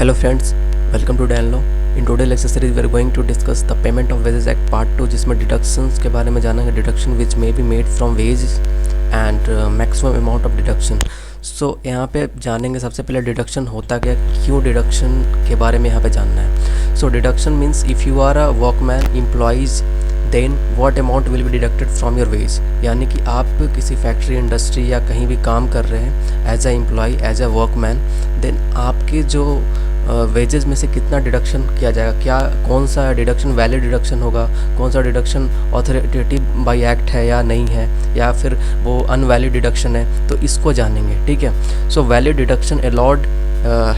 Hello friends, welcome to danlaw. In today's lecture series we are going to discuss the payment of wages act part 2 जिसमें deductions के बारे में जानेंगे, deduction which may be made from wages and maximum amount of deduction. So यहाँ पे जानेंगे सबसे पहले deduction होता क्या, क्यों deduction के बारे में यहाँ पे जानना है. So deduction means if you are a workman employees then what amount will be deducted from your wage. यानी कि आप किसी फैक्ट्री इंडस्ट्री या कहीं भी काम कर रहे हैं as a employee as a workman, then आपके जो वेजेस में से कितना डिडक्शन किया जाएगा, क्या कौन सा डिडक्शन वैलिड डिडक्शन होगा, कौन सा डिडक्शन ऑथोरिटेटिव बाय एक्ट है या नहीं है, या फिर वो अनवैलिड डिडक्शन है, तो इसको जानेंगे. ठीक है. सो वैलिड डिडक्शन अलाउड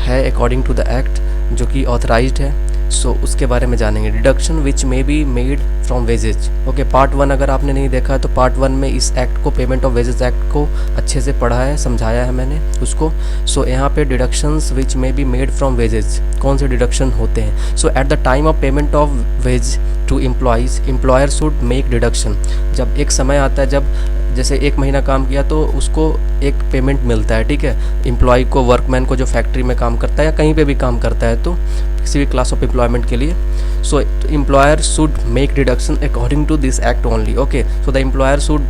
है अकॉर्डिंग टू द एक्ट, जो कि ऑथराइज्ड है. सो उसके बारे में जानेंगे. Deduction which may be made from wages. Okay, part 1 अगर आपने नहीं देखा तो पार्ट 1 में इस एक्ट को, पेमेंट ऑफ वेजेज एक्ट को अच्छे से पढ़ा है, समझाया है मैंने उसको. सो यहाँ पे deductions which may be made from wages, कौन से डिडक्शन होते हैं. So at the time of payment of wage to employees, employer should make deduction. जब एक समय आता है, जब जैसे 1 महीना काम किया तो उसको एक पेमेंट मिलता है. ठीक है. एम्प्लॉय को, वर्कमैन को, जो फैक्ट्री में काम करता है या कहीं पे भी काम करता है, तो किसी भी क्लास ऑफ एम्प्लॉयमेंट के लिए. So employer should make deduction according to this act only. Okay. So the employer should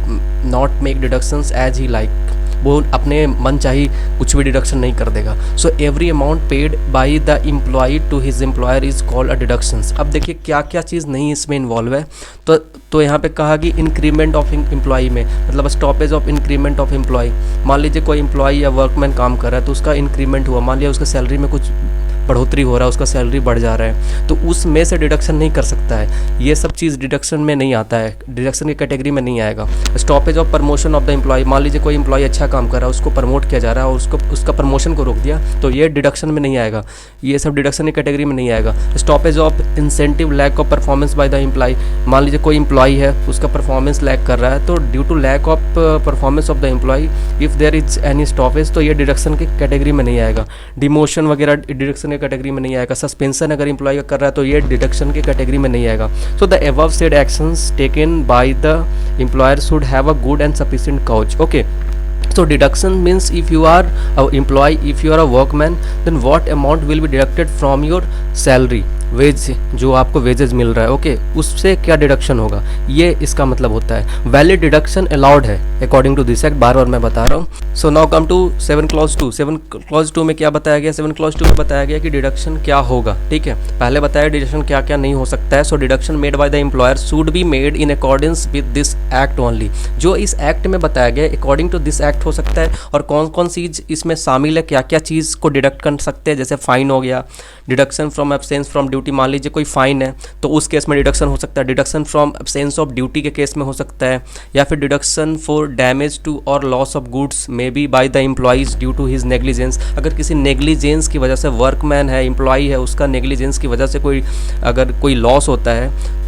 not make deductions as he like. वो अपने मन चाहिए कुछ भी डिडक्शन नहीं कर देगा. So every amount paid by the employee to his employer is called a deductions. अब देखिए क्या क्या चीज़ नहीं इसमें इन्वॉल्व है. तो यहाँ पे कहा कि इंक्रीमेंट ऑफ एम्प्लॉय में, मतलब stoppage of increment of employee. मान लीजिए कोई एम्प्लॉय या वर्कमैन काम कर रहा है तो उसका इंक्रीमेंट हुआ, मान लिया उसका सैलरी में कुछ बढ़ोतरी हो रहा है, उसका सैलरी बढ़ जा रहा है, तो उसमें से डिडक्शन नहीं कर सकता है. ये सब चीज़ डिडक्शन में नहीं आता है, डिडक्शन की कैटेगरी में नहीं आएगा. Stoppage of promotion of the employee. मान लीजिए कोई एम्प्लॉय अच्छा काम कर रहा है, उसको प्रमोट किया जा रहा है और उसका प्रमोशन को रोक दिया, तो ये डिडक्शन में नहीं आएगा. ये सब डिडक्शन की कैटेगरी में नहीं आएगा. Stoppage of incentive lack of performance by the employee. मान लीजिए कोई एम्प्लॉय है, उसका परफॉर्मेंस लैक कर रहा है, तो due to lack of performance of the employee if there is any stoppage, तो ये डिडक्शन की कैटेगरी में नहीं आएगा. डिमोशन वगैरह डिडक्शन की कैटेगरी में नहीं आएगा. सस्पेंशन अगर एम्प्लॉय कर रहा है तो ये डिडक्शन की कैटेगरी में नहीं आएगा. So the above said actions taken by the employer should have a good and sufficient cause. Okay. So deduction means if you are a employee, if you are a workman, then what amount will be deducted from your salary, wage, जो आपको wages मिल रहा है. Okay. उससे क्या deduction होगा, ये इसका मतलब होता है. वैलिड डिडक्शन अलाउड है अकॉर्डिंग टू दिस एक्ट, बार बार मैं बता रहा हूँ. So now come to 7 clause 2. 7 clause 2 में क्या बताया गया, 7 क्लॉज 2 में बताया गया कि डिडक्शन क्या होगा. ठीक है. पहले बताया डिडक्शन क्या क्या नहीं हो सकता है. So deduction made by the employer should be made in accordance with this act only. जो इस एक्ट में बताया गया अकॉर्डिंग टू दिस एक्ट हो सकता है. और कौन कौन सी चीज़ इसमें शामिल है, क्या क्या चीज़ को डिडक्ट कर सकते हैं, जैसे फाइन हो गया, deduction from absence from duty. मान लीजिए कोई फाइन है तो उस केस में डिडक्शन हो सकता है. Deduction from absence of duty के केस में हो सकता है, या फिर डिडक्शन फॉर डैमेज टू और loss of goods may be by the employees due to his negligence. अगर किसी नेग्लिजेंस की वजह से, वर्कमैन है, एम्प्लॉय है, उसका नेग्लिजेंस की वजह से अगर कोई लॉस होता है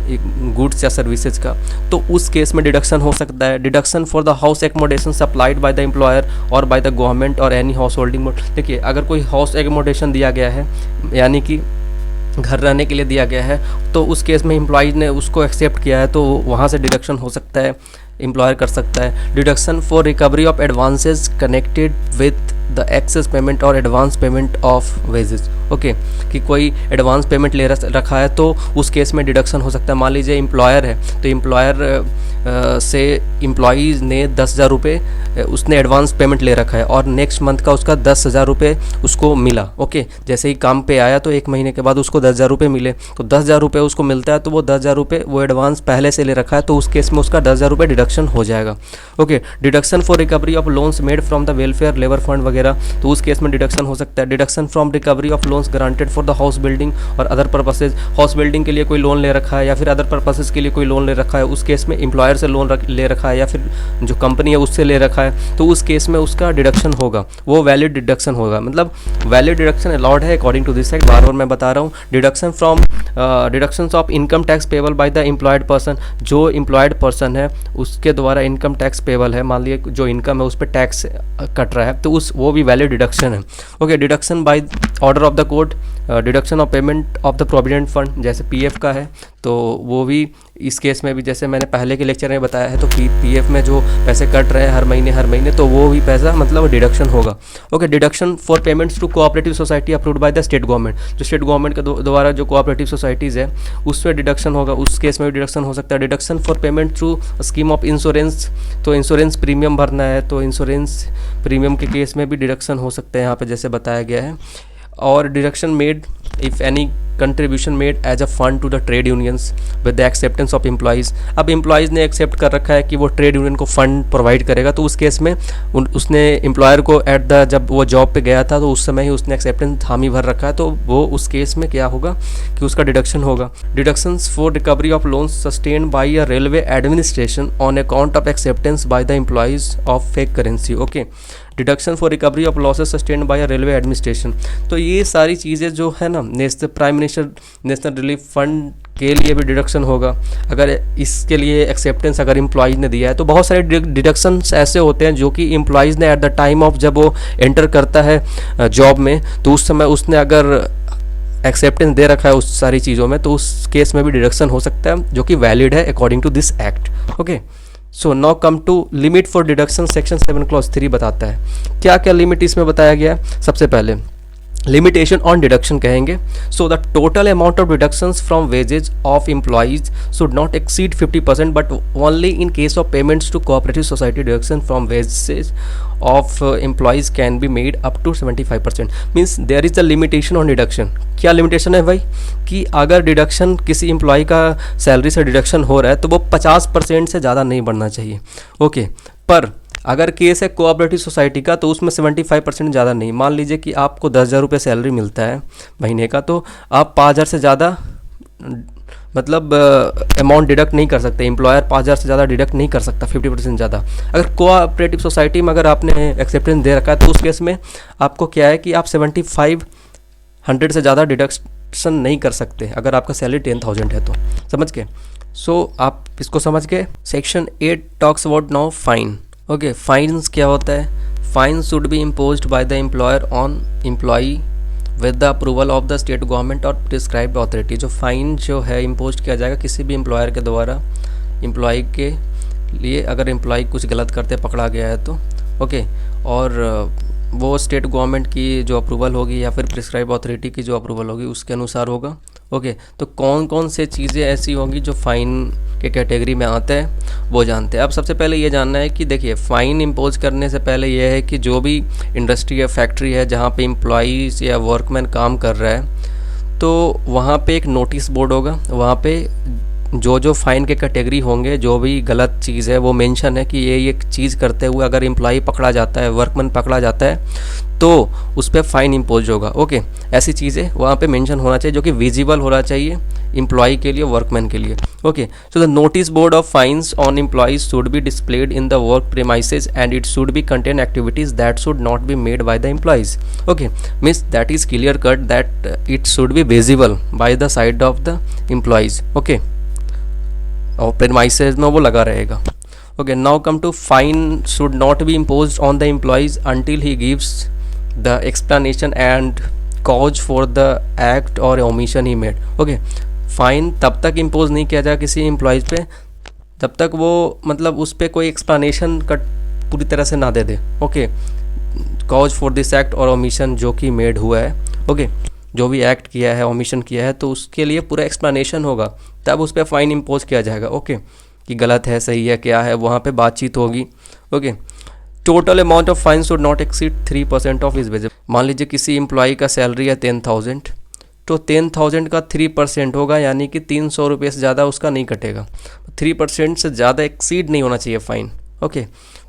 गुड्स या सर्विसेज का, तो उस केस में डिडक्शन हो सकता है. Deduction for the house accommodation supplied by the employer और बाय द गवर्नमेंट और एनी हाउस होल्डिंग. देखिए अगर कोई हाउस एकोमोडेशन दिया गया है, यानी कि घर रहने के लिए दिया गया है, तो उस केस में एम्प्लॉय ने उसको एक्सेप्ट किया है, तो वहाँ से डिडक्शन हो सकता है, एम्प्लॉयर कर सकता है. Deduction for recovery of advances connected with the excess payment और advance payment of wages. Okay. कि कोई एडवांस पेमेंट ले रखा है तो उस केस में डिडक्शन हो सकता है. मान लीजिए एम्प्लॉयर है, तो एम्प्लॉयर से एम्प्लॉईज़ ने 10,000 रुपये उसने एडवांस पेमेंट ले रखा है और नेक्स्ट मंथ का उसका 10,000 रुपये उसको मिला. ओके. जैसे ही काम पे आया तो 1 महीने के बाद उसको 10,000 रुपये मिले, तो 10,000 रुपये उसको मिलता है, तो वो 10,000 रुपये वो एडवांस पहले से ले रखा है, तो उस केस में उसका 10,000 रुपये डिडक्शन हो जाएगा. Okay. Deduction for recovery of loans made from the welfare labour fund वगैरह, तो उस केस में डिडक्शन हो सकता है. Deduction from recovery of loans granted for the house building और अदर पर्पसेज. हाउस बिल्डिंग के लिए कोई लोन ले रखा है या फिर अदर पर्पसेज के लिए कोई लोन ले रखा है, उस केस में एम्प्लॉयर से लोन ले रखा है या फिर जो कंपनी है उससे ले रखा है, तो उस केस में उसका डिडक्शन होगा, वो वैलिड डिडक्शन होगा. मतलब वैलिड डिडक्शन अलाउड है अकॉर्डिंग टू दिस एक्ट, बार बार मैं बता रहा हूँ. Deduction from deductions of income tax payable by the employed person. जो एम्प्लॉयड पर्सन है उसके द्वारा इनकम टैक्स पेबल है, मान लीजिए जो इनकम है उस पर टैक्स कट रहा है, तो वो भी वैलिड डिडक्शन है. Okay. Deduction by order of the court deduction of payment of the provident fund, जैसे पीएफ का है तो वो भी इस केस में भी जैसे मैंने पहले के लेक्चर में बताया है, तो पीएफ में जो पैसे कट रहे हैं हर महीने तो वो भी पैसा मतलब डिडक्शन होगा। Okay, deduction for payments to cooperative society approved by the state government, जो स्टेट गवर्नमेंट के द्वारा जो कोऑपरेटिव सोसाइटीज़ है उसमें डिडक्शन होगा, उस केस में भी डिडक्शन हो सकता है। Deduction for payment through scheme of insurance, तो इंश्योरेंस प्रीमियम भरना है तो इंश्योरेंस प्रीमियम के केस में भी डिडक्शन हो सकता है यहाँ पे जैसे बताया गया है। और deduction made if any contribution made as a fund to the trade unions with the acceptance of employees, अब एम्प्लॉइज़ ने एक्सेप्ट कर रखा है कि वो ट्रेड यूनियन को फंड प्रोवाइड करेगा, तो उस केस में उसने एम्प्लॉयर को जब वो जॉब पे गया था तो उस समय ही उसने एक्सेप्टेंस हामी भर रखा है, तो वो उस केस में क्या होगा कि उसका डिडक्शन होगा। Deductions for recovery of loans sustained by a railway administration on account of acceptance by the employees of fake currency. Okay, deduction for recovery of losses sustained by a railway administration, तो ये सारी चीज़ें जो है ना prime minister national relief fund के लिए भी डिडक्शन होगा अगर इसके लिए एक्सेप्टेंस अगर एम्प्लॉइज़ ने दिया है। तो बहुत सारे डिडक्शंस ऐसे होते हैं जो कि एम्प्लॉइज़ ने एट द टाइम ऑफ जब वो एंटर करता है जॉब में तो उस समय उसने अगर एक्सेप्टेंस दे रखा है उस सारी चीज़ों में तो उस केस में भी डिडक्शन हो सकता है जो कि वैलिड है according to this act. Okay, so now come to limit for deduction, section 7 clause 3 बताता है क्या क्या लिमिट इसमें बताया गया है। सबसे पहले लिमिटेशन ऑन डिडक्शन कहेंगे, so the total amount of deductions from wages of employees should not exceed 50% but only in case of payments to cooperative society deduction from wages of employees can be made up to 75%। Means there is a limitation on deduction. क्या limitation है भाई कि अगर deduction किसी employ का salary से deduction हो रहा है तो वो 50% से ज़्यादा नहीं बढ़ना चाहिए। ओके, पर अगर केस है कोऑपरेटिव सोसाइटी का तो उसमें 75% ज़्यादा नहीं। मान लीजिए कि आपको 10,000 रुपये सैलरी मिलता है महीने का तो आप 5,000 से ज़्यादा मतलब अमाउंट डिडक्ट नहीं कर सकते, एम्प्लॉयर 5,000 से ज़्यादा डिडक्ट नहीं कर सकता 50% ज़्यादा। अगर कोऑपरेटिव सोसाइटी में अगर आपने एक्सेप्टेंस दे रखा है तो उस केस में आपको क्या है कि आप 7,500 से ज़्यादा डिडक्शन नहीं कर सकते अगर आपका सैलरी 10,000 है तो, समझ के। सो आप इसको समझ के। Section 8 talks about now fine. Okay, fines क्या होता है। Fine should be imposed by the employer on employee with the approval of the state government or prescribed authority. जो फाइन जो है इम्पोज किया जाएगा किसी भी एम्प्लॉयर के द्वारा एम्प्लॉई के लिए अगर एम्प्लॉई कुछ गलत करते पकड़ा गया है तो। ओके, और वो स्टेट गवर्नमेंट की जो अप्रूवल होगी या फिर प्रिस्क्राइब अथॉरिटी की जो अप्रूवल होगी उसके अनुसार होगा। ओके, तो कौन कौन से चीज़ें ऐसी होंगी जो फ़ाइन के कैटेगरी में आते हैं वो जानते हैं। अब सबसे पहले ये जानना है कि देखिए फ़ाइन इम्पोज करने से पहले ये है कि जो भी इंडस्ट्री या फैक्ट्री है जहाँ पे एम्प्लॉइज़ या वर्कमैन काम कर रहा है तो वहाँ पे एक नोटिस बोर्ड होगा, वहाँ पे जो फ़ाइन के कैटेगरी होंगे जो भी गलत चीज़ है वो मेंशन है कि ये चीज़ करते हुए अगर एम्प्लॉई पकड़ा जाता है, वर्कमैन पकड़ा जाता है तो उस पर फ़ाइन इम्पोज होगा। ओके, ऐसी चीज़ें वहाँ पे मेंशन होना चाहिए जो कि विजिबल होना चाहिए एम्प्लॉई के लिए, वर्कमैन के लिए। Okay, so the notice board of fines on employees should be displayed in the work premises and it should be contain activities that should not be made by the employees. Okay, means that is clear cut that it should be visible by the side of the employees. Okay, और premises में वो लगा रहेगा। Okay, now come to fine should not be imposed on the employees until he gives the explanation and cause for the act और omission he made. Okay, fine तब तक impose नहीं किया जाएगा किसी एम्प्लॉइज पे जब तक वो मतलब उस पर कोई एक्सप्लेनेशन का पूरी तरह से ना दे दे। Okay, cause for this act और ओमिशन जो कि मेड हुआ है। ओके, जो भी एक्ट किया है, ओमिशन किया है तो उसके लिए पूरा एक्सप्लेनेशन होगा तब उस पर फ़ाइन इम्पोज किया जाएगा। ओके, कि गलत है, सही है, क्या है, वहाँ पे बातचीत होगी। Okay, total amount of fine should not exceed 3% of his wages. मान लीजिए किसी एम्प्लॉई का सैलरी है 10,000 तो 10,000 का 3% होगा यानी कि 300 रुपये से ज़्यादा उसका नहीं कटेगा। 3% से ज़्यादा एक्सीड नहीं होना चाहिए fine. Okay,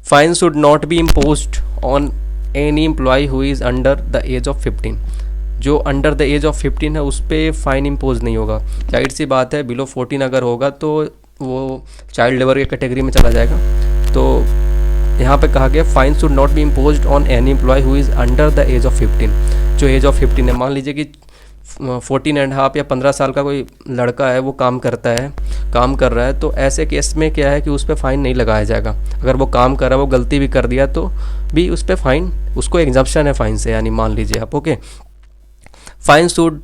fine should not be imposed on any employee who is under the age of 15। जो अंडर द एज ऑफ 15 है उस पर फ़ाइन इम्पोज नहीं होगा। जाहिर सी बात है बिलो 14 अगर होगा तो वो चाइल्ड लेबर के कैटेगरी में चला जाएगा। तो यहाँ पे कहा गया fine should not be imposed on any employee who is under the age of 15। जो एज ऑफ 15 है, मान लीजिए कि 14.5 या 15 साल का कोई लड़का है वो काम कर रहा है तो ऐसे केस में क्या है कि उस पर फ़ाइन नहीं लगाया जाएगा। अगर वो काम कर रहा है, वो गलती भी कर दिया तो भी उस पर फ़ाइन, उसको एग्जम्पशन है फ़ाइन से, यानी मान लीजिए आप। Okay, fine should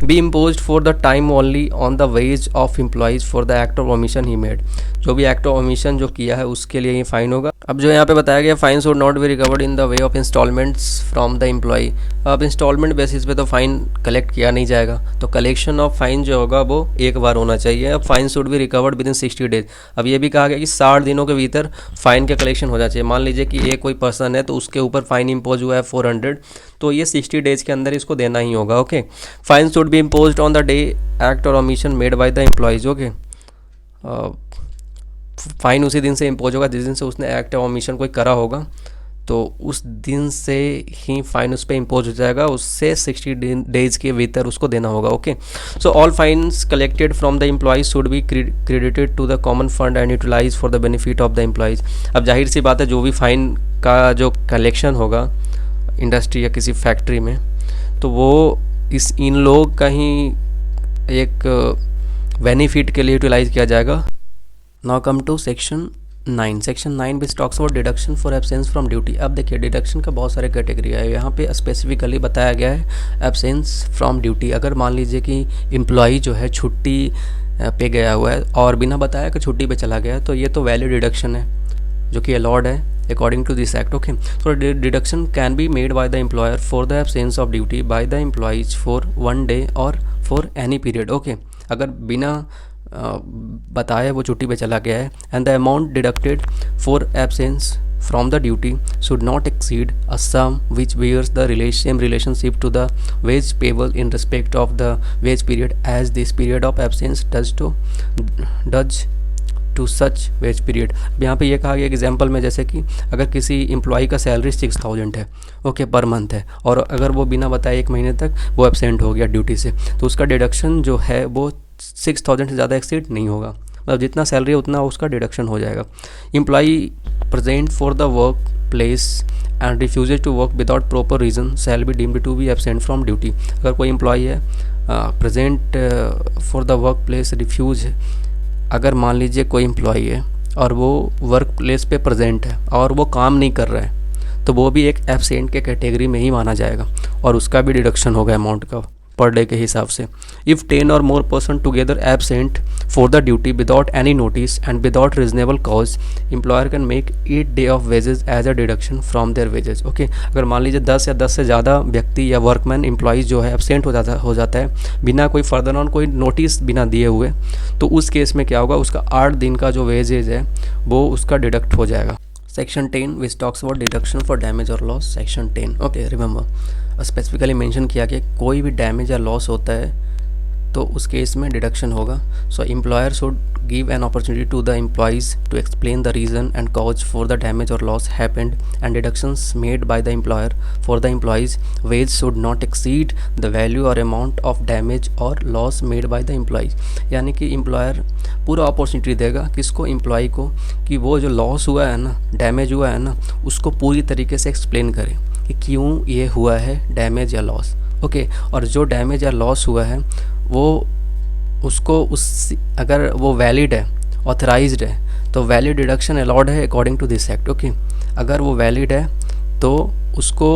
be imposed for the time only on the ways of employees for the act of omission he made. जो भी एक्ट ऑफ ओमिशन जो किया है उसके लिए ये फाइन होगा। अब जो यहाँ पे बताया गया, fine should not be recovered in the way of installments from the employee. अब इंस्टॉलमेंट बेसिस पे तो फाइन कलेक्ट किया नहीं जाएगा, तो कलेक्शन ऑफ फाइन जो होगा वो एक बार होना चाहिए। अब fine should be recovered with in 60 days. अब ये भी कहा गया कि 60 दिनों के भीतर फाइन का कलेक्शन हो जाना चाहिए। मान लीजिए कि एक कोई पर्सन है तो उसके ऊपर फाइन इम्पोज हुआ है 400, तो ये 60 डेज के अंदर इसको देना ही होगा। Okay, fine should be imposed on the day act और omission made by the employees. Okay, fine उसी दिन से इम्पोज होगा जिस दिन से उसने एक्ट और ओमिशन कोई करा होगा, तो उस दिन से ही फाइन उस पर इम्पोज हो जाएगा, उससे 60 डेज के भीतर उसको देना होगा। Okay, so all fines collected from the employees should be credited to the common fund and utilise for the benefit of the employees. अब जाहिर सी बात है, जो भी फाइन का जो कलेक्शन होगा इंडस्ट्री या किसी फैक्ट्री में, तो वो इन लोग का ही एक बेनिफिट के लिए यूटिलाइज किया जाएगा। Now come to section 9। Section 9 which talks about deduction for absence from duty. अब देखिए, डिडक्शन का बहुत सारे कैटेगरी है। यहाँ पे स्पेसिफिकली बताया गया है एब्सेंस फ्रॉम ड्यूटी। अगर मान लीजिए कि एम्प्लॉई जो है छुट्टी पे गया हुआ है और बिना बताया कि छुट्टी पे चला गया है, तो ये तो वैलिड डिडक्शन है जो कि अलाउड है according to this act. Okay, so deduction can be made by the employer for the absence of duty by the employees for 1 day or for any period. Okay, अगर बिना बताए वो छुट्टी पे चला गया है, and the amount deducted for absence from the duty should not exceed a sum which bears the same relationship to the wage payable in respect of the wage period as this period of absence does to such wage period. अब यहाँ पे ये कहा गया example में, जैसे कि अगर किसी एम्प्लॉई का सैलरी 6000 है, ओके, पर मंथ है, और अगर वो बिना बताए 1 महीने तक वो एब्सेंट हो गया ड्यूटी से, तो उसका डिडक्शन जो है वो 6000 से ज़्यादा एक्सीड नहीं होगा। मतलब जितना सैलरी है उतना उसका डिडक्शन हो जाएगा। Employee present for the work place and refuses to work without proper reason shall be deemed to be absent from duty. अगर कोई एम्प्लॉई है present for the work place refuse, अगर मान लीजिए कोई एम्प्लॉई है और वो वर्क प्लेस पे प्रेजेंट है और वो काम नहीं कर रहा है, तो वो भी एक एब्सेंट के कैटेगरी में ही माना जाएगा और उसका भी डिडक्शन होगा अमाउंट का पर डे के हिसाब से। If 10 or more person together absent for the duty without any notice and without reasonable cause, employer can make 8 day of wages as a deduction from their wages. Okay, अगर मान लीजिए 10 या 10 से ज़्यादा व्यक्ति या वर्कमैन एम्प्लॉइज जो है एब्सेंट हो जाता है बिना कोई फर्दर ऑन कोई नोटिस बिना दिए हुए, तो उस केस में क्या होगा, उसका 8 दिन का जो वेजेज है वो उसका डिडक्ट हो जाएगा। Section 10 which talks about deduction for damage और loss. Section 10, okay, remember specifically mention किया कि कोई भी डैमेज या लॉस होता है तो उस केस में डिडक्शन होगा। So employer should give an opportunity to the employees to explain the reason and cause for the damage और loss happened and deductions made by the employer for the employees wage should not exceed the value और amount of damage और loss made by the employees. यानी कि employer पूरा opportunity देगा किसको, employ को, कि वो जो लॉस हुआ है ना, डैमेज हुआ है ना, उसको पूरी तरीके से एक्सप्लेन करे कि क्यों ये हुआ है डैमेज या लॉस। ओके, और जो डैमेज या लॉस हुआ है वो उसको अगर वो वैलिड है, ऑथराइज्ड है, तो वैलिड डिडक्शन अलाउड है according to this act. Okay, अगर वो वैलिड है तो उसको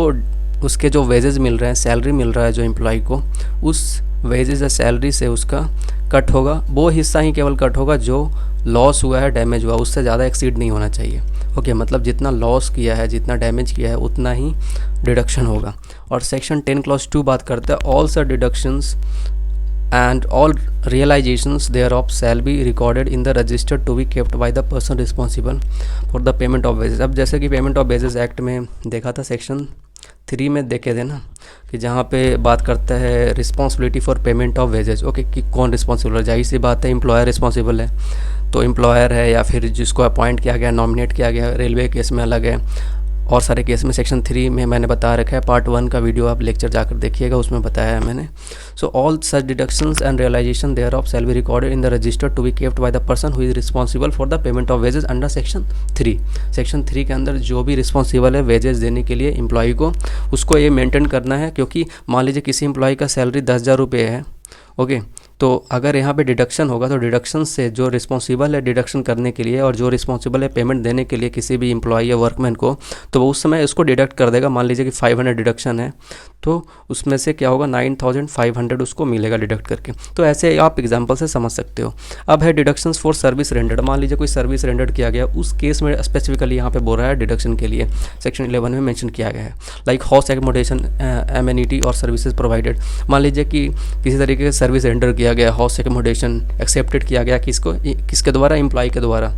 उसके जो वेजेस मिल रहे हैं, सैलरी मिल रहा है जो एम्प्लॉय को, उस वेजेस या सैलरी से उसका कट होगा, वो हिस्सा ही केवल कट होगा जो लॉस हुआ है, डैमेज हुआ, उससे ज़्यादा एक्सीड नहीं होना चाहिए। ओके, मतलब जितना लॉस किया है, जितना डैमेज किया है, उतना ही डिडक्शन होगा। और सेक्शन 10 क्लॉज 2 बात करता है all such deductions and all realizations thereof shall be recorded in the register to be kept by the person responsible for the payment of wages। अब जैसे कि पेमेंट ऑफ वेजेस एक्ट में देखा था, section 3 में देखे थे ना, कि जहाँ पे बात करता है responsibility for payment of wages. Okay, कि कौन रिस्पॉन्सिबल है, जाहिर सी बात है एम्प्लॉयर रिस्पॉन्सिबल है, तो एम्प्लॉयर है या फिर जिसको अपॉइंट किया गया, नॉमिनेट किया गया, रेलवे केस में अलग है और सारे केस में। सेक्शन 3 में मैंने बता रखा है, पार्ट 1 का वीडियो आप लेक्चर जाकर देखिएगा, उसमें बताया है मैंने। So all such deductions and realisation thereof shall be recorded in the register to be kept by the person who is responsible for the payment of wages under section 3। Section 3 के अंदर जो भी responsible है wages देने के लिए employ को, उसको ये मेंटेन करना है, क्योंकि मान लीजिए किसी एम्प्लॉय का सैलरी 10,000 रुपये है, ओके, तो अगर यहाँ पे डिडक्शन होगा तो डिडक्शन से जो रिस्पॉन्सिबल है डिडक्शन करने के लिए और जो रिस्पॉन्सिबल है पेमेंट देने के लिए किसी भी एम्प्लॉई या वर्कमैन को, तो वो उस समय इसको डिडक्ट कर देगा। मान लीजिए कि 500 डिडक्शन है तो उसमें से क्या होगा 9500 उसको मिलेगा डिडक्ट करके। तो ऐसे आप एग्जांपल से समझ सकते हो। अब है डिडक्शंस फॉर सर्विस रेंडर्ड। मान लीजिए कोई सर्विस रेंडर्ड किया गया, उस केस में स्पेसिफिकली यहाँ पे बोल रहा है डिडक्शन के लिए सेक्शन 11 में मेंशन किया गया है। लाइक हाउस एकोमोडेशन, एमेनिटी और सर्विसेज प्रोवाइडेड। मान लीजिए कि किसी तरीके से सर्विस रेंडर किया गया, हाउस एकोमोडेशन एक्सेप्टेड किया गया किसके द्वारा, एम्प्लॉय के द्वारा,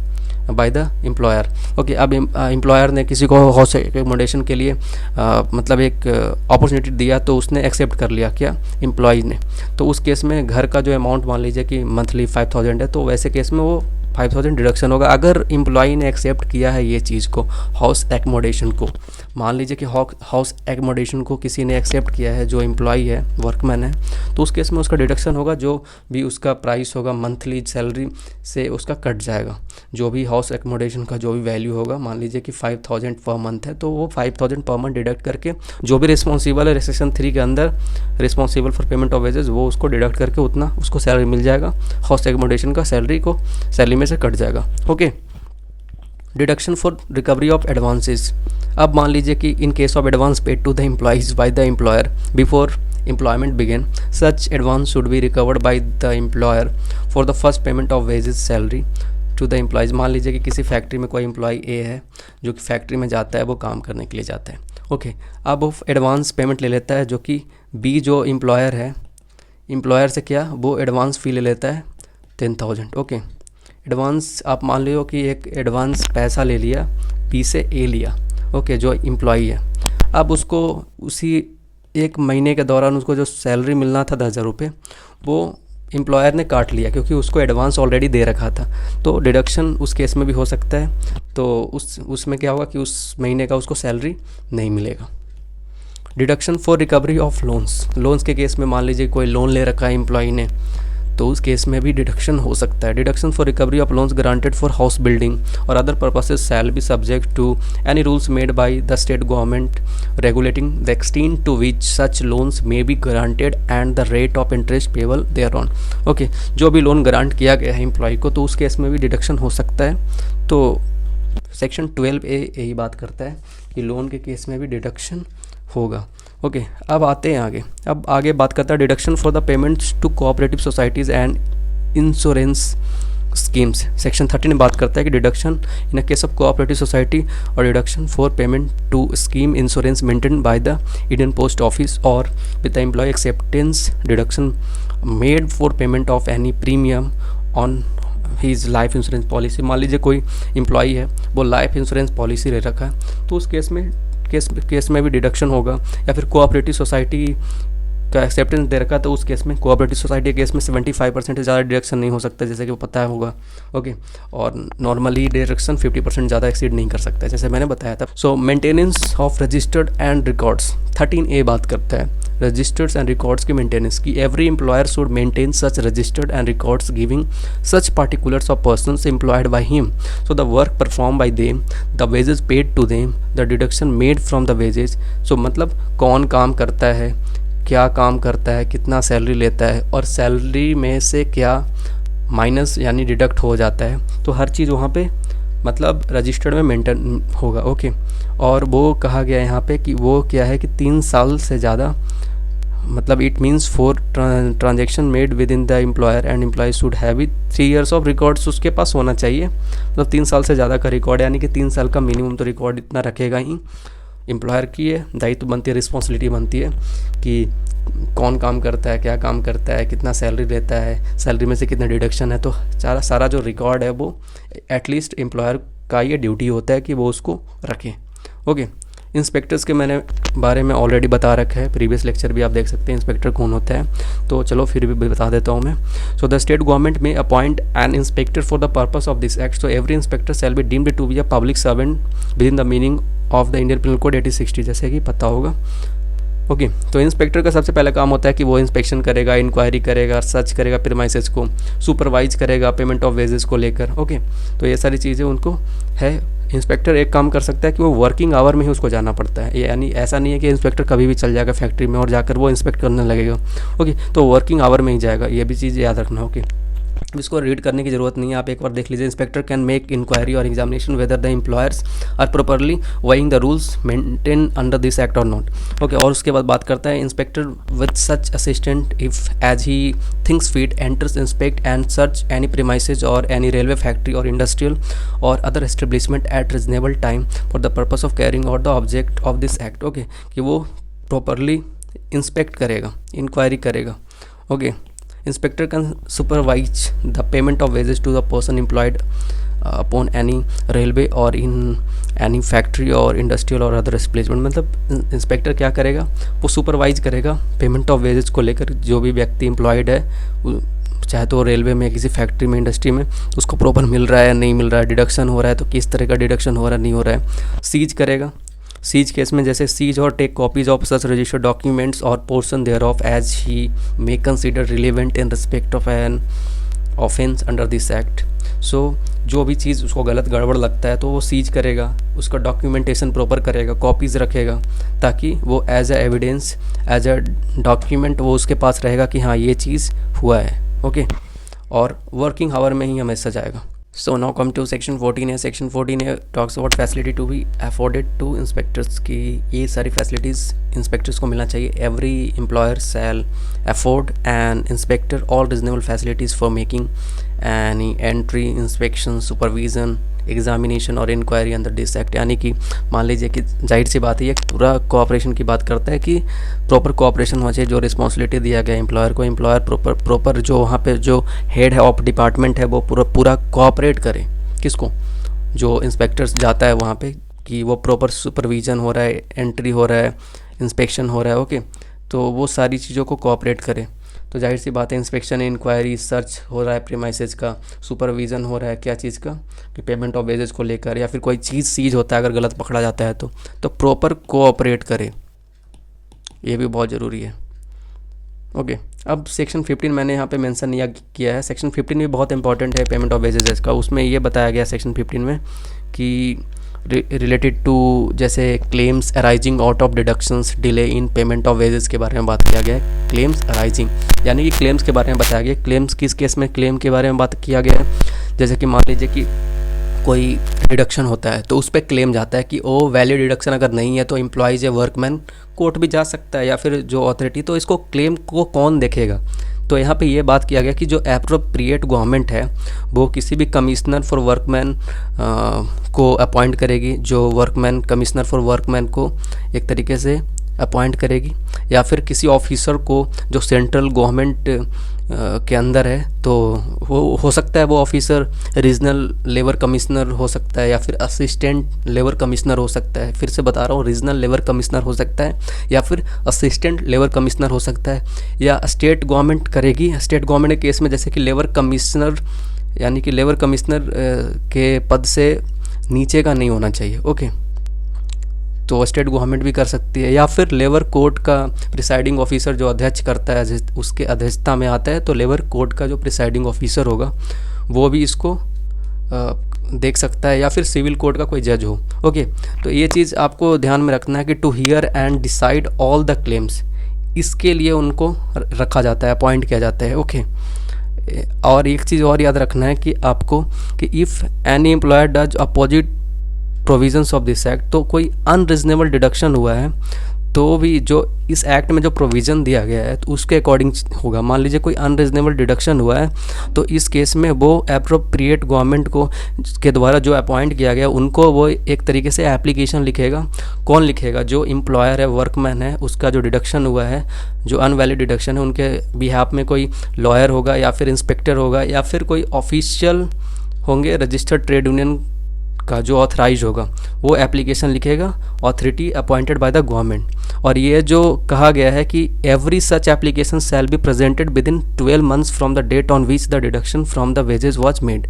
बाय द एम्प्लॉयर। ओके, अब एम्प्लॉयर ने किसी को हाउस एकोमोडेशन के लिए मतलब एक अपॉर्चुनिटी दिया तो उसने एक्सेप्ट कर लिया, क्या, एम्प्लॉय ने। तो उस केस में घर का जो अमाउंट मान लीजिए कि मंथली 5000 है, तो वैसे केस में वो 5000 डिडक्शन होगा। अगर एम्प्लॉय ने एक्सेप्ट किया है ये चीज़ को, हाउस एकोमोडेशन को, मान लीजिए कि हाउस एकोमोडेशन को किसी ने एक्सेप्ट किया है, जो एम्प्लॉय है, वर्कमैन है, तो उस केस में उसका डिडक्शन होगा, जो भी उसका प्राइस होगा मंथली सैलरी से उसका कट जाएगा। जो भी हाउस एकोमोडेशन का जो भी वैल्यू होगा, मान लीजिए कि 5000 पर मंथ है, तो वो 5000 पर मंथ डिडक्ट करके जो भी रिस्पॉन्सिबल है सेक्शन 3 के अंदर responsible for payment of wages, वो उसको डिडक्ट करके उतना उसको सैलरी मिल जाएगा। हाउस एकोमोडेशन का सैलरी में से कट जाएगा। Okay, deduction for recovery of advances. अब मान लीजिए कि in case of advance paid to the employees by the employer before employment begin, such advance should be recovered by the employer for the first payment of wages salary to the employees। मान लीजिए कि किसी factory में कोई employ ए है जो कि factory में जाता है, वो काम करने के लिए जाता है। ओके, अब वो एडवांस पेमेंट ले लेता है, जो कि बी जो एम्प्लॉयर है, एम्प्लॉयर से क्या, वो एडवांस फ़ी ले लेता है 10,000। ओके, एडवांस आप मान लो कि एक एडवांस पैसा ले लिया, बी से ए लिया। ओके, जो एम्प्लॉई है, अब उसको उसी एक महीने के दौरान उसको जो सैलरी मिलना था 10,000 रुपये, वो एम्प्लॉयर ने काट लिया क्योंकि उसको एडवांस ऑलरेडी दे रखा था। तो डिडक्शन उस केस में भी हो सकता है। तो उसमें क्या होगा कि उस महीने का उसको सैलरी नहीं मिलेगा। Deduction for recovery of loans के केस में मान लीजिए कोई लोन ले रखा है एम्प्लॉई ने, तो उस केस में भी डिडक्शन हो सकता है। Deduction for recovery of loans granted for house building और other purposes shall be subject to any rules made by the state government regulating the extent to which such loans may be granted and the rate of interest payable thereon. Okay, जो भी loan grant किया गया है employ को, तो उस case में भी डिडक्शन हो सकता है। तो सेक्शन 12A यही बात करता है कि लोन के केस में भी डिडक्शन होगा। ओके, अब आते हैं आगे। अब आगे बात करता है deduction for the payments to cooperative societies and insurance schemes. Section 13 में बात करता है कि deduction in a case of cooperative society और deduction for payment to scheme insurance maintain by the Indian post office और with the employ acceptance deduction made for payment of any premium on his life insurance policy. मान लीजिए कोई employee है, वो life insurance policy ले रखा है, तो उस केस में भी डिडक्शन होगा। या फिर कोऑपरेटिव सोसाइटी का एक्सेप्टेंस दे रखा, तो उस केस में कोऑपरेटिव सोसाइटी के केस में 75% से ज़्यादा डिडक्शन नहीं हो सकता, जैसे कि वो पता होगा। ओके, और नॉर्मली डिडक्शन 50% ज़्यादा एक्सीड नहीं कर सकता, जैसे मैंने बताया था। So maintenance of registered and records 13A बात करता है रजिस्टर्स एंड रिकॉर्ड्स की मेंटेनेंस की। Every employer should maintain such registered and records giving such particulars of persons employed by him, so the work perform by them, the wages paid to them, the deduction made from the wages. So मतलब कौन काम करता है, क्या काम करता है, कितना सैलरी लेता है, और सैलरी में से क्या माइनस यानी डिडक्ट हो जाता है। तो हर चीज़ वहाँ पे मतलब रजिस्टर्ड में मेंटेन होगा। ओके, और वो कहा गया है यहाँ पे कि वो क्या है कि 3 साल से ज़्यादा, मतलब it means for transaction made within the employer and employee should have with 3 years of records उसके पास होना चाहिए। मतलब 3 साल से ज़्यादा का रिकॉर्ड, यानी कि 3 साल का मिनिमम तो रिकॉर्ड इतना रखेगा ही। एम्प्लॉयर की है दायित्व बनती है, रिस्पॉन्सिबिलिटी बनती है कि कौन काम करता है, क्या काम करता है, कितना सैलरी लेता है, सैलरी में से कितना डिडक्शन है। तो सारा जो रिकॉर्ड है वो एटलीस्ट एम्प्लॉयर का ये ड्यूटी होता है कि वो उसको रखे। ओके, इंस्पेक्टर्स के मैंने बारे में ऑलरेडी बता रखा है, प्रीवियस लेक्चर भी आप देख सकते हैं इंस्पेक्टर कौन होता है, तो चलो फिर भी बता देता हूँ मैं। So the state government may appoint an inspector for the purpose of this act. So every inspector shall be deemed to be a public servant within the meaning of the Indian penal code 1860, जैसे कि पता होगा। Okay, तो inspector का सबसे पहला काम होता है कि वो इंस्पेक्शन करेगा, इंक्वायरी करेगा, सर्च करेगा प्रीमाइसेस को, सुपरवाइज करेगा पेमेंट ऑफ वेजेस को लेकर। ओके, तो ये सारी चीज़ें उनको है इंस्पेक्टर एक काम कर सकता है कि वो वर्किंग आवर में ही उसको जाना पड़ता है, यानी ऐसा नहीं है कि इंस्पेक्टर कभी भी चल जाएगा फैक्ट्री में और जाकर वो इंस्पेक्ट करने लगेगा। ओके, तो वर्किंग आवर में ही जाएगा, ये भी चीज़ याद रखना। ओके, इसको रीड करने की ज़रूरत नहीं है, आप एक बार देख लीजिए। इंस्पेक्टर कैन मेक इंक्वायरी और examination whether the employers are properly vying the rules maintain under this act और नॉट। ओके, और उसके बाद बात करता है inspector with such assistant if as he thinks fit enters inspect and search any premises और any railway factory और industrial और other establishment at reasonable time for the purpose of carrying out the object of this act. Okay, कि वो properly inspect करेगा, inquiry करेगा। Okay, inspector can supervise the payment of wages to the person employed upon any railway or in any factory और industrial और other establishment. मतलब inspector क्या करेगा, वो सुपरवाइज करेगा पेमेंट ऑफ वेजेस को लेकर। जो भी व्यक्ति एम्प्लॉयड है, चाहे तो रेलवे में, किसी फैक्ट्री में, इंडस्ट्री में, उसको प्रॉपर मिल रहा है नहीं मिल रहा है, डिडक्शन हो रहा है तो किस तरह का डिडक्शन हो रहा है नहीं हो रहा है। सीज करेगा, सीज केस में जैसे सीज और take copies of such registered documents और portion thereof as he may consider relevant in respect of an offence under this act. So जो भी चीज़ उसको गलत गड़बड़ लगता है तो वो सीज करेगा, उसका डॉक्यूमेंटेशन प्रॉपर करेगा, कॉपीज़ रखेगा, ताकि वो as a evidence, as a document वो उसके पास रहेगा कि हाँ ये चीज़ हुआ है। ओके, और वर्किंग आवर में ही हमेशा जाएगा। So now come to section 14 है। सेक्शन 14 है talks about facility to be afforded to inspectors की ये सारी फैसिलिटीज़ इंस्पेक्टर्स को मिलना चाहिए। Every employer shall afford an inspector all reasonable facilities for making any entry, inspection, supervision, examination or inquiry under this act. यानी कि मान लीजिए कि जाहिर सी बात है, ये पूरा कोऑपरेशन की बात करता है कि प्रॉपर कोऑपरेशन होना चाहिए। जो रिस्पॉन्सिबिलिटी दिया गया एम्प्लॉयर को, एम्प्लॉयर प्रॉपर जो वहाँ पे जो हेड है ऑफ डिपार्टमेंट है वो पूरा कोऑपरेट करे। किसको? जो इंस्पेक्टर्स जाता है वहाँ पे, कि वो प्रॉपर सुपरविज़न हो रहा है, एंट्री हो रहा है, इंस्पेक्शन हो रहा है। ओके, तो वो सारी चीज़ों को कोऑपरेट करे। तो जाहिर सी बात है इंस्पेक्शन, इंक्वायरी, सर्च हो रहा है प्रीमाइसेस का, सुपरविज़न हो रहा है क्या चीज़ का, कि पेमेंट ऑफ वेजेस को लेकर, या फिर कोई चीज़ सीज होता है अगर गलत पकड़ा जाता है तो प्रॉपर कोऑपरेट करे, ये भी बहुत ज़रूरी है। ओके, अब सेक्शन 15 मैंने यहाँ पे मेंशन किया है। सेक्शन 15 भी बहुत इंपॉर्टेंट है पेमेंट ऑफ वेजेस का। उसमें ये बताया गया सेक्शन 15 में कि रिलेटेड टू जैसे claims arising out of deductions, delay in payment of wages के बारे में बात किया गया है। क्लेम्स अराइजिंग यानी कि क्लेम्स के बारे में बताया गया। क्लेम्स किस केस में क्लेम के बारे में बात किया गया है? जैसे कि मान लीजिए कि कोई डिडक्शन होता है तो उस पर क्लेम जाता है कि ओ वैलिड डिडक्शन अगर नहीं है तो एम्प्लॉइज या वर्कमैन कोर्ट भी जा सकता है, या फिर जो अथॉरिटी। तो इसको क्लेम को कौन देखेगा? तो यहाँ पे ये बात किया गया कि जो एप्रोप्रिएट गवर्नमेंट है वो किसी भी कमिश्नर फॉर वर्कमैन को अपॉइंट करेगी, जो वर्कमैन कमिश्नर फॉर वर्कमैन को एक तरीके से अपॉइंट करेगी, या फिर किसी ऑफिसर को जो सेंट्रल गवर्नमेंट के अंदर है, तो वो हो सकता है वो ऑफिसर रीजनल लेबर कमिश्नर हो सकता है, या फिर असिस्टेंट लेबर कमिश्नर हो सकता है। फिर से बता रहा हूँ, रीजनल लेबर कमिश्नर हो सकता है, या फिर असिस्टेंट लेबर कमिश्नर हो सकता है, या स्टेट गवर्नमेंट करेगी। स्टेट गवर्नमेंट के केस में जैसे कि लेबर कमिश्नर, यानी कि लेबर कमिश्नर के पद से नीचे का नहीं होना चाहिए। ओके, तो स्टेट गवर्नमेंट भी कर सकती है, या फिर लेबर कोर्ट का प्रिसाइडिंग ऑफिसर जो अध्यक्ष करता है, उसके अध्यक्षता में आता है, तो लेबर कोर्ट का जो प्रिसाइडिंग ऑफिसर होगा वो भी इसको देख सकता है, या फिर सिविल कोर्ट का कोई जज हो। ओके, तो ये चीज़ आपको ध्यान में रखना है कि to hear and decide all the claims, इसके लिए उनको रखा जाता है, अपॉइंट किया जाता है। ओके, और एक चीज़ और याद रखना है कि आपको कि if any employer does opposite provisions of this act, तो कोई अनरीजनेबल डिडक्शन हुआ है तो भी जो इस एक्ट में जो प्रोविज़न दिया गया है तो उसके अकॉर्डिंग होगा। मान लीजिए कोई अनरीजनेबल डिडक्शन हुआ है तो इस केस में वो एप्रोप्रिएट गवर्नमेंट को के द्वारा जो अपॉइंट किया गया उनको वो एक तरीके से एप्लीकेशन लिखेगा। कौन लिखेगा? जो एम्प्लॉयर है, वर्कमैन है, उसका जो डिडक्शन हुआ है, जो अनवैलिड डिडक्शन है, उनके बिहाफ में कोई लॉयर होगा, या फिर इंस्पेक्टर होगा, या फिर कोई ऑफिशियल होंगे, रजिस्टर्ड ट्रेड यूनियन का जो ऑथराइज होगा, वो एप्लीकेशन लिखेगा, authority appointed by the government. और ये जो कहा गया है कि every such application shall be presented within 12 months from the date on which the deduction from the wages was made,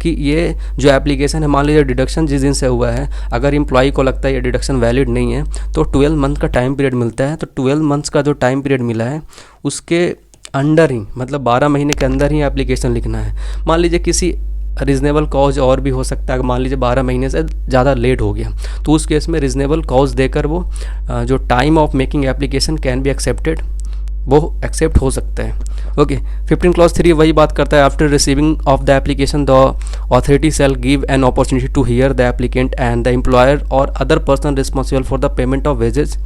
कि ये जो एप्लीकेशन है, मान लीजिए डिडक्शन जिस दिन से हुआ है, अगर एम्प्लॉई को लगता है ये डिडक्शन वैलिड नहीं है तो 12 मंथ का टाइम पीरियड मिलता है। तो 12 मंथ्स का जो टाइम पीरियड मिला है उसके अंडर ही, मतलब 12 महीने के अंदर ही एप्लीकेशन लिखना है। मान लीजिए किसी रीज़नेबल कॉज और भी हो सकता है, मान लीजिए 12 महीने से ज़्यादा लेट हो गया, तो उस केस में रीज़नेबल कॉज देकर वो जो time of making application can be accepted, वो एक्सेप्ट हो सकता है। ओके, 15 क्लॉज 3 वही बात करता है, after receiving of the application the authority shall give an opportunity to hear the applicant and the employer और other person responsible for the payment of wages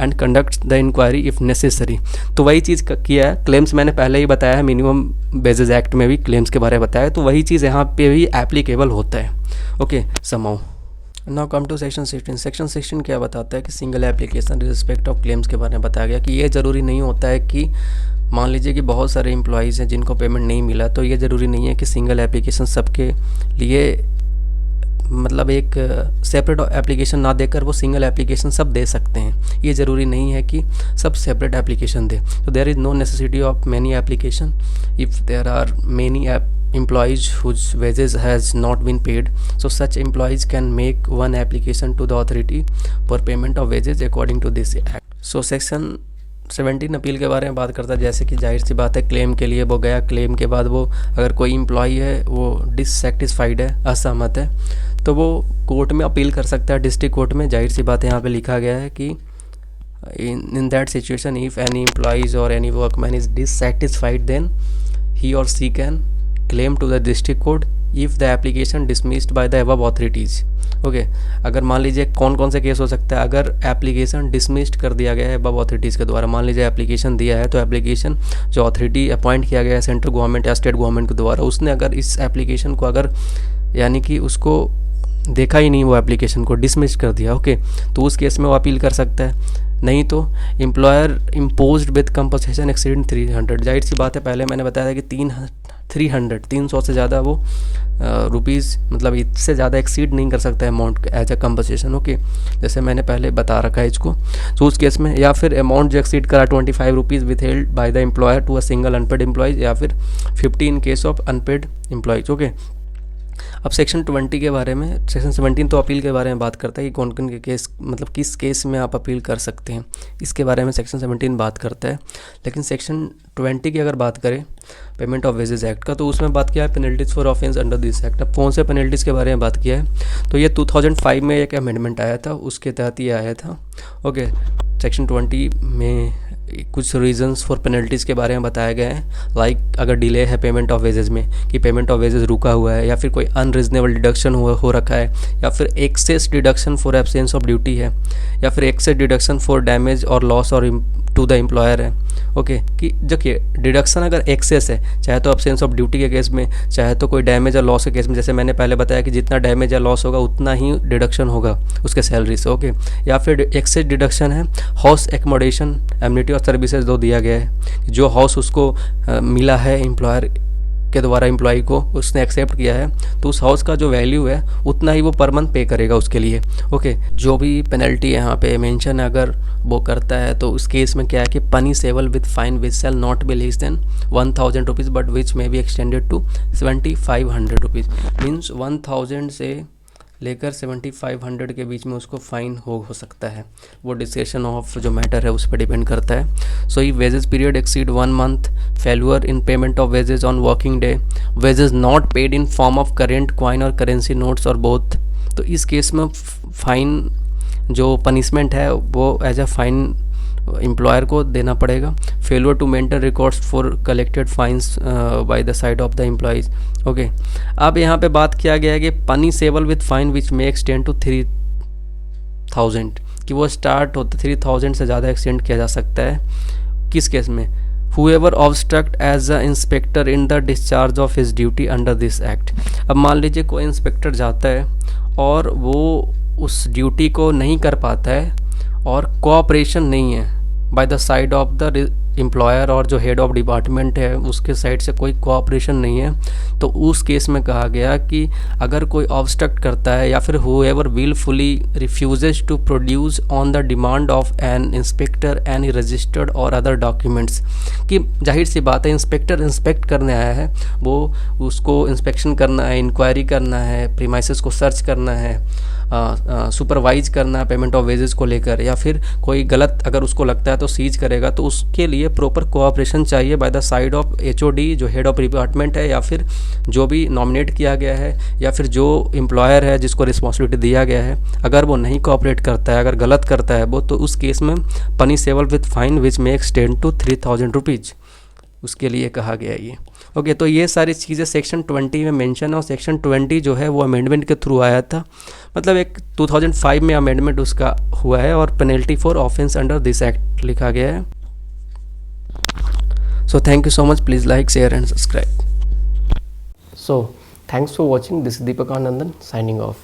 and conduct the inquiry if necessary. तो वही चीज़ किया है, claims मैंने पहले ही बताया है, minimum wages act में भी क्लेम्स के बारे में बताया है, तो वही चीज़ यहाँ पे भी एप्लीकेबल होता है। Okay, somehow now come to section 16। Section 16 क्या बताता है कि single application respect of claims के बारे में बताया गया कि ये ज़रूरी नहीं होता है कि मान लीजिए कि बहुत सारे एम्प्लॉयज़ हैं जिनको पेमेंट नहीं मिला, तो ये ज़रूरी नहीं है कि सिंगल एप्लीकेशन सबके लिए, मतलब एक सेपरेट एप्लीकेशन ना देकर वो सिंगल एप्लीकेशन सब दे सकते हैं। ये ज़रूरी नहीं है कि सब सेपरेट एप्लीकेशन दे। तो there is no necessity of many application if there are many employees whose wages has not been paid, so such employees can make one application to the authority for payment of wages according to this act. So section 17 appeal के बारे में बात करता है, जैसे कि जाहिर सी बात है क्लेम के लिए वो गया, क्लेम के बाद वो अगर कोई एम्प्लॉई है वो डिससेटिस्फाइड है, असहमत है, तो वो कोर्ट में अपील कर सकता है, डिस्ट्रिक्ट कोर्ट में। जाहिर सी बात है यहाँ पे लिखा गया है कि in that situation if any employees or any workman is dissatisfied then he or she can claim to the district court if the application dismissed by the above authorities. Okay, अगर मान लीजिए कौन कौन से केस हो सकता है, अगर एप्लीकेशन डिसमिस्ड कर दिया गया है अबव अथॉरिटीज़ के द्वारा, मान लीजिए एप्लीकेशन दिया है, तो एप्लीकेशन जो अथॉरिटी अपॉइंट किया गया है सेंट्रल गवर्नमेंट या स्टेट गवर्नमेंट के द्वारा, उसने अगर इस एप्लीकेशन को अगर यानी कि उसको देखा ही नहीं, वो एप्लीकेशन को डिसमिस कर दिया, ओके, तो उस केस में वो अपील कर सकता है। नहीं तो employer imposed with compensation exceeding 300, जाहिर सी बात है पहले मैंने बताया था कि 300 से ज़्यादा वो रुपीज़, मतलब इससे ज़्यादा एक्सीड नहीं कर सकता है amount as a compensation. Okay, जैसे मैंने पहले बता रखा है इसको, तो उस केस में, या फिर अमाउंट जो एक्सीड करा 25 rupees withheld by the employer to a single unpaid employees, या फिर 50 in case of unpaid employees. Okay, अब सेक्शन 20 के बारे में, सेक्शन 17 तो अपील के बारे में बात करता है कि कौन कौन के केस, मतलब किस केस में आप अपील कर सकते हैं, इसके बारे में सेक्शन 17 बात करता है। लेकिन सेक्शन 20 की अगर बात करें पेमेंट ऑफ वेजेज एक्ट का, तो उसमें बात किया है penalties for offence under this act. अब कौन से पेनल्टीज़ के बारे में बात किया है, तो ये 2005 में एक अमेंडमेंट आया था, उसके तहत ये आया था। ओके, सेक्शन 20 में कुछ रीजंस फॉर पेनल्टीज़ के बारे में बताया गया है, लाइक अगर डिले है पेमेंट ऑफ वेजेज में, कि पेमेंट ऑफ वेजेज रुका हुआ है, या फिर कोई अनरीजनेबल डिडक्शन हो रखा है, या फिर excess deduction for absence of duty है, या फिर एक्सेस डिडक्शन फॉर डैमेज और loss or to the employer है। ओके, कि देखिए डिडक्शन अगर एक्सेस है, चाहे तो एब्सेंस ऑफ ड्यूटी के केस में, चाहे तो कोई डैमेज या लॉस के केस में, जैसे मैंने पहले बताया कि जितना डैमेज या लॉस होगा उतना ही डिडक्शन होगा उसके सैलरी से। ओके, या फिर एक्सेस डिडक्शन है हाउस एकोमोडेशन एमिनिटी और सर्विसेज दो दिया गया है, जो हाउस उसको मिला है एम्प्लॉयर के द्वारा, एम्प्लॉय को उसने एक्सेप्ट किया है, तो उस हाउस का जो वैल्यू है उतना ही वो पर मंथ पे करेगा उसके लिए। ओके, जो भी पेनल्टी यहाँ पे मेंशन अगर वो करता है, तो उस केस में क्या है कि punishable with fine which shall not be less than 1000 rupees but which may be extended to 7500 rupees. Means 1000 से लेकर 7500 के बीच में उसको फाइन हो सकता है, वो डिस्कशन ऑफ जो मैटर है उस पर डिपेंड करता है। सो ई wages period exceed 1 month, failure in payment of wages on working day, wages not paid in form of current coin और करेंसी नोट्स और बोथ, तो इस केस में फाइन जो पनिशमेंट है वो एज अ फाइन एम्प्लॉयर को देना पड़ेगा। Failure to maintain records for collected fines by the side of the employees. Okay, अब यहाँ पे बात किया गया है कि punishable with fine which may extend to 3000, कि वो स्टार्ट होते 3000 से ज़्यादा एक्सटेंड किया जा सकता है। किस केस में, whoever obstruct as a inspector in the discharge of his duty under this act। अब मान लीजिए कोई इंस्पेक्टर जाता है और वो उस ड्यूटी को नहीं कर पाता है और कोऑपरेशन नहीं है bye the side of the employer, और जो हेड ऑफ डिपार्टमेंट है उसके साइड से कोई कोऑपरेशन नहीं है, तो उस केस में कहा गया कि अगर कोई ऑब्स्ट्रक्ट करता है, या फिर whoever willfully refuses to produce on the demand of an inspector any registered or other documents, कि जाहिर सी बात है इंस्पेक्टर इंस्पेक्ट करने आया है, वो उसको इंस्पेक्शन करना है, इंक्वायरी करना है, प्रीमाइसेस को सर्च करना है, सुपरवाइज करना पेमेंट ऑफ वेजेस को लेकर, या फिर कोई गलत अगर उसको लगता है तो सीज करेगा, तो उसके लिए प्रॉपर कोऑपरेशन चाहिए bye the side of HOD जो हेड ऑफ डिपार्टमेंट है, या फिर जो भी नॉमिनेट किया गया है, या फिर जो एम्प्लॉयर है जिसको रिस्पॉन्सिबिलिटी दिया गया है। अगर वो नहीं कोऑपरेट करता है, अगर गलत करता है वो, तो उस केस में punishable with fine which may extend to 3000 rupees, उसके लिए कहा गया है ये। ओके, तो ये सारी चीज़ें सेक्शन 20 में मेंशन है, और सेक्शन 20 जो है वो अमेंडमेंट के थ्रू आया था, मतलब एक 2005 में अमेंडमेंट उसका हुआ है, और penalty for offence under this act लिखा गया है। So thank you so much, please like, share and subscribe. So thanks for watching, this Deepak Anandan signing off.